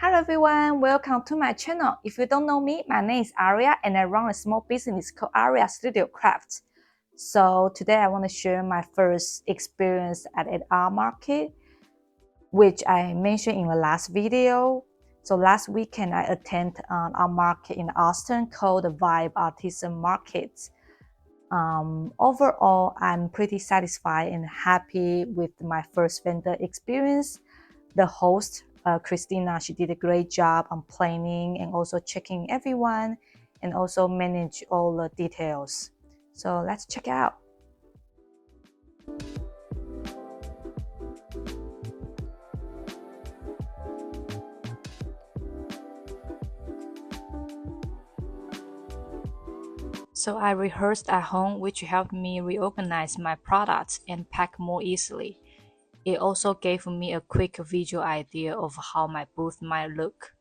Hello everyone, welcome to my channel. If you don't know me, my name is Aria and I run a small business called Aria Studio Crafts. So today I want to share my first experience at an art market, which I mentioned in the last video. So last weekend I attended an art market in Austin called the Vibe Artisans Market. Overall, I'm pretty satisfied and happy with my first vendor experience. The host, Christina, she did a great job on planning and also checking everyone and also manage all the details. So let's check it out. So I rehearsed at home, which helped me reorganize my products and pack more easily. It also gave me a quick visual idea of how my booth might look.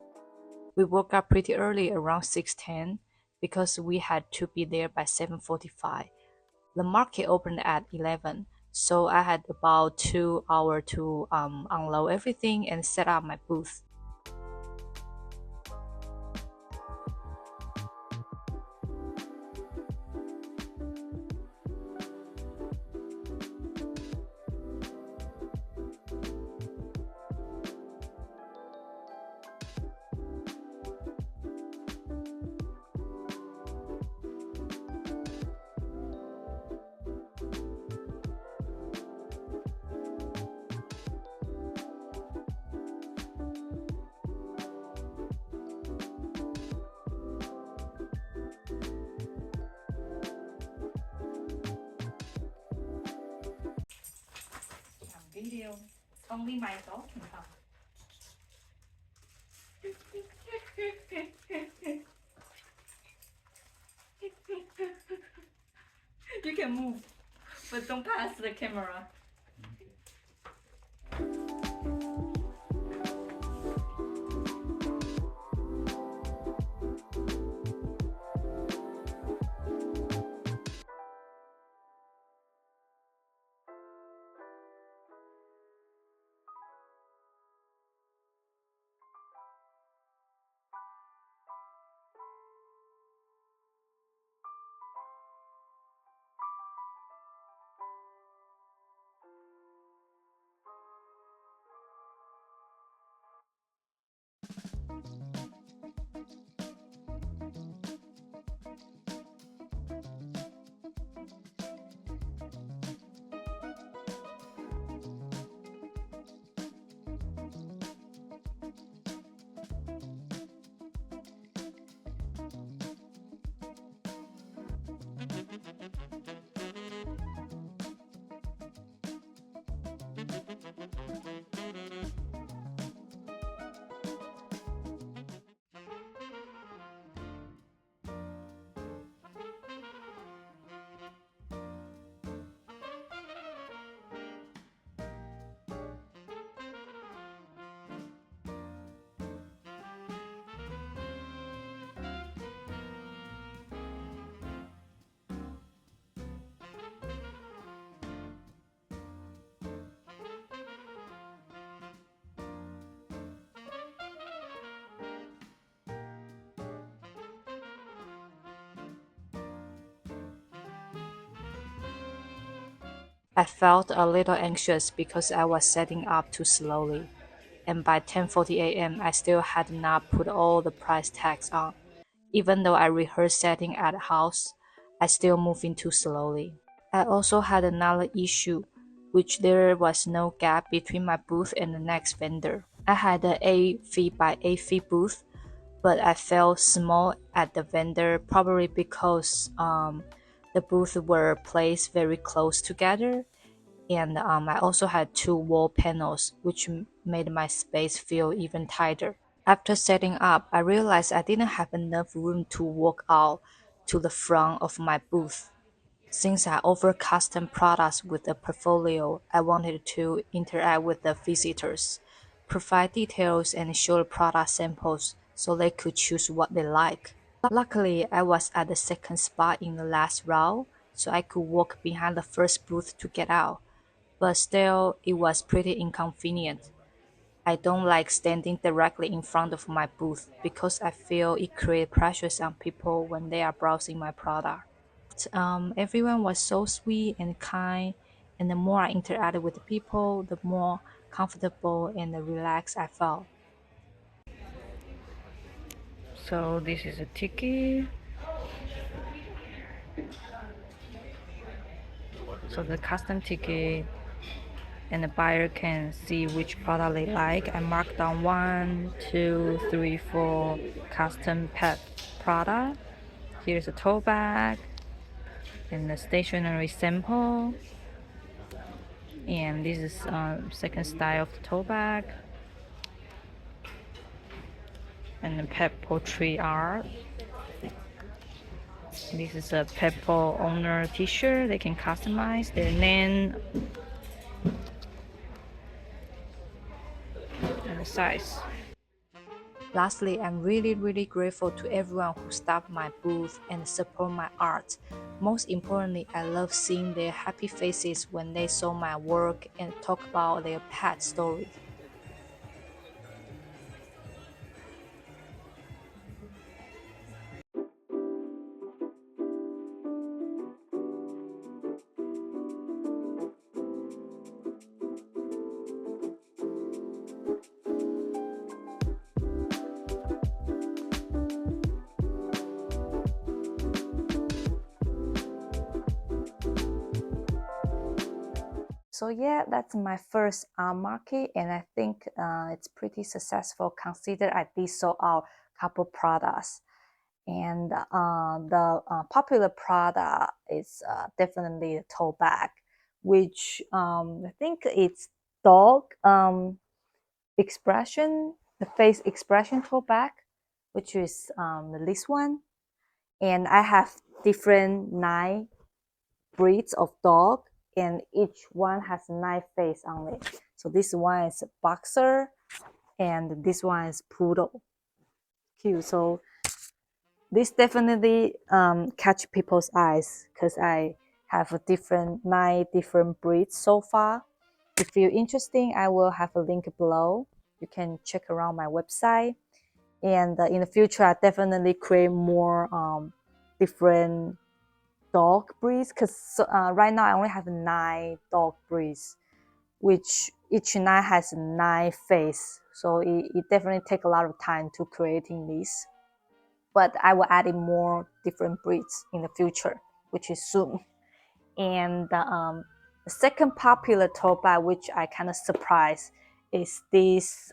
We woke up pretty early, around 6:10, because we had to be there by 7:45. The market opened at 11, so I had about 2 hours to unload everything and set up my booth. Video. Only my dog can come. You can move, but don't pass the camera. I felt a little anxious because I was setting up too slowly, and by 10:40 a.m. I still had not put all the price tags on. Even though I rehearsed setting at the house, I still moving too slowly. I also had another issue, which there was no gap between my booth and the next vendor. I had an 8 feet by 8 feet booth, but I felt small at the vendor, probably because the booths were placed very close together, and I also had 2 wall panels, which made my space feel even tighter. After setting up, I realized I didn't have enough room to walk out to the front of my booth. Since I offer custom products with a portfolio, I wanted to interact with the visitors, provide details and show the product samples so they could choose what they like. Luckily, I was at the second spot in the last row, so I could walk behind the first booth to get out, but still, it was pretty inconvenient. I don't like standing directly in front of my booth because I feel it creates pressures on people when they are browsing my product. Everyone was so sweet and kind, and the more I interacted with the people, the more comfortable and relaxed I felt. So this is a ticket. So the custom ticket, and the buyer can see which product they like. I marked down 1, 2, 3, 4 custom pet product. Here's a tote bag and the stationery sample. And this is second style of the tote bag and the pet poetry art. This is a Peppo owner t-shirt. They can customize their name and the size. Lastly, I'm really grateful to everyone who stopped my booth and support my art. Most importantly, I love seeing their happy faces when they saw my work and talk about their pet story. So yeah, that's my first market, and I think it's pretty successful considered I did sold out couple products. And the popular product is definitely the tote bag, which I think it's dog expression, the face expression tote bag, which is this one. And I have different 9 breeds of dog, and each one has a 9 face on it. So this one is boxer, and this one is poodle. Cute. So this definitely catch people's eyes because I have a different 9 different breeds so far. If you're interested, I will have a link below. You can check around my website. And in the future, I definitely create more different dog breeds because right now I only have 9 dog breeds, which each 9 has 9 face. So it definitely take a lot of time to creating this. But I will add in more different breeds in the future, which is soon. And the second popular tote bag, which I kind of surprised, is this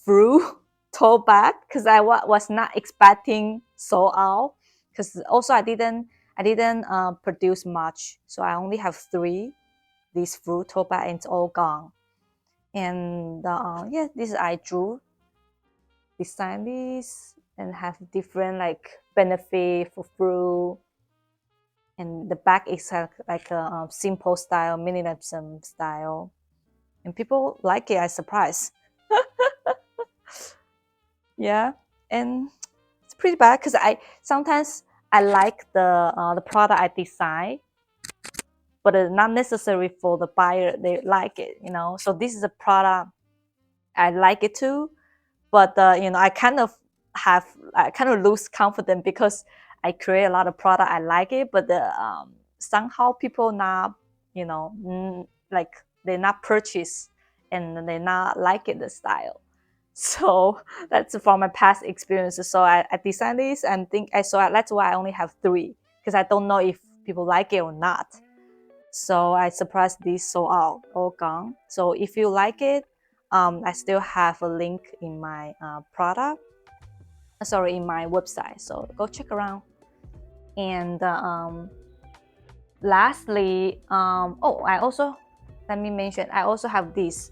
fruit tote bag because I was not expecting sold out. Because also I didn't produce much, so I only have 3. This fruit tote bag and it's all gone. And yeah, this I drew, design this, and have different like benefit for fruit. And the back is like a simple style, minimalism style, and people like it. I surprised. Yeah, and it's pretty bad because I sometimes I like the product I design, but it's not necessary for the buyer. They like it, So this is a product I like it too, but I kind of lose confidence because I create a lot of product. I like it, but somehow people not, like they not purchase and they not like it the style. So that's from my past experiences. So I designed this and that's why I only have 3 because I don't know if people like it or not. So I surprised this sold out, all gone. So if you like it, I still have a link in my in my website. So go check around. And lastly, I also, let me mention, I also have this.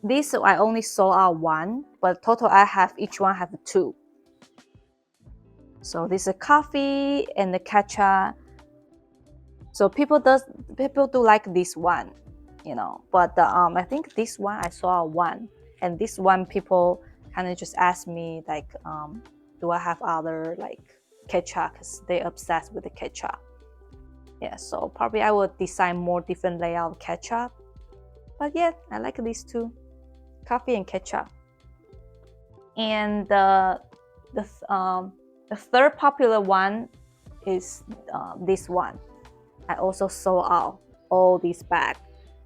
This I only sold out 1, but total I have, each one have 2. So this is coffee and the ketchup. So people do like this one, But I think this one I saw 1, and this one people kind of just ask me like, do I have other like ketchup? Because they obsessed with the ketchup. Yeah, so probably I will design more different layout of ketchup. But yeah, I like these two, coffee and ketchup. And the third popular one is this one. I also sold out all these bags.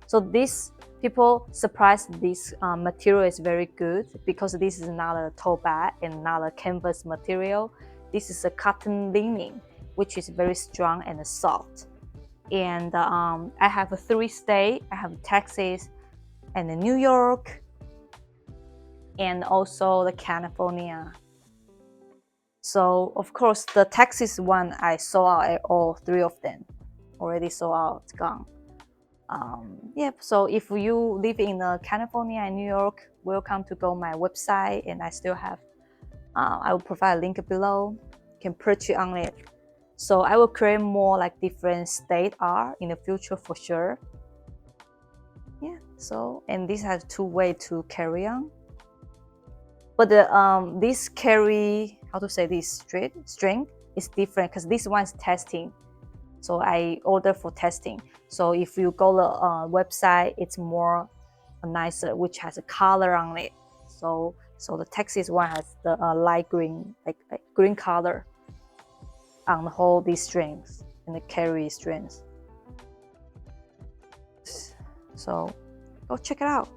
So this people surprised this material is very good because this is not a tote bag and not a canvas material. This is a cotton linen, which is very strong and soft. And I have 3 states. I have Texas and New York and also the California. So of course the Texas one I sold out all 3 of them. Already sold out, it's gone. Yep, so if you live in California and New York, welcome to go my website, and I still have I will provide a link below. You can purchase on it. So I will create more like different state art in the future for sure. Yeah, so and this has 2 ways to carry on. But the this carry, how to say this, string is different because this one is testing. So I order for testing. So if you go to the website, it's more nicer, which has a color on it. So the Texas one has the light green, like green color on the whole these strings and the carry strings. So go check it out.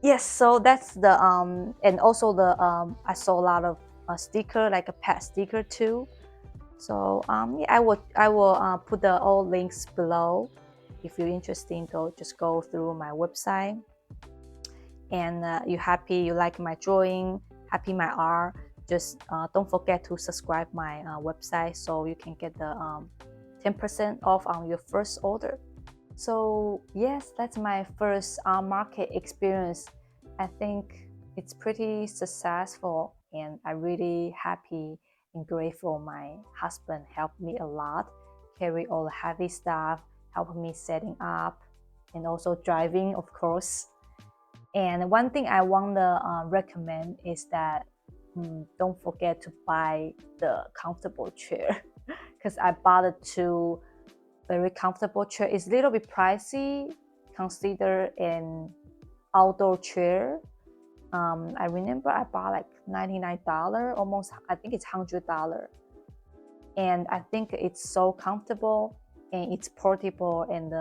Yes, so that's the and also the I saw a lot of sticker, like a pet sticker too. So yeah, I will put the all links below. If you're interested, just go through my website. And you're happy, you like my drawing, happy my art, just don't forget to subscribe my website so you can get the 10% off on your first order. So yes, that's my first market experience. I think it's pretty successful, and I'm really happy and grateful. My husband helped me a lot, carry all the heavy stuff, helped me setting up, and also driving, of course. And one thing I want to recommend is that don't forget to buy the comfortable chair because I bought it two very comfortable chair. It's a little bit pricey, consider an outdoor chair. I remember I bought like $99, almost, I think it's $100. And I think it's so comfortable and it's portable and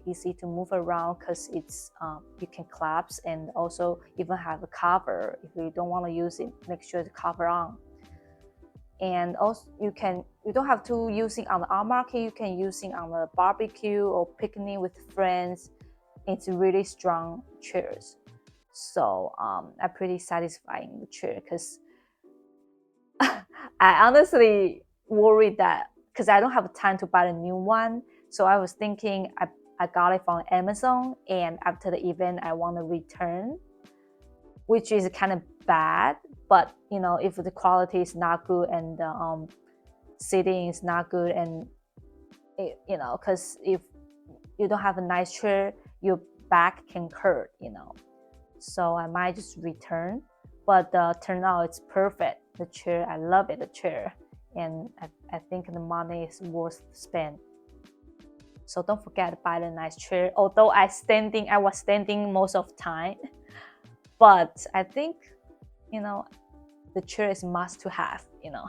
easy to move around because it's you can collapse and also even have a cover. If you don't want to use it, make sure to cover on. And also you don't have to use it on the art market, you can use it on the barbecue or picnic with friends. It's really strong chairs. So I'm pretty satisfying the chair because I honestly worried that because I don't have time to buy a new one. So I was thinking I got it from Amazon, and after the event I want to return, which is kind of bad. But you know, if the quality is not good and the sitting is not good, and you know, because if you don't have a nice chair, your back can hurt, you know. So I might just return. But turn out it's perfect. The chair, I love it, the chair, and I think the money is worth spend. So don't forget to buy the nice chair. Although I was standing most of the time, but I think, you know, the chair is must to have, you know.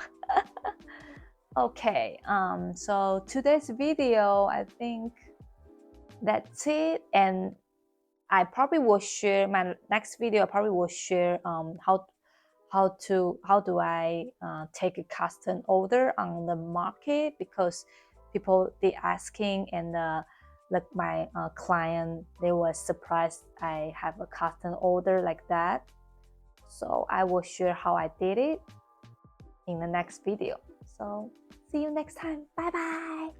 Okay, so today's video, I think that's it. And I probably will share my next video. I probably will share how do I take a custom order on the market, because people they asking, and like my client, they were surprised I have a custom order like that. So I will share how I did it in the next video. So see you next time. Bye bye.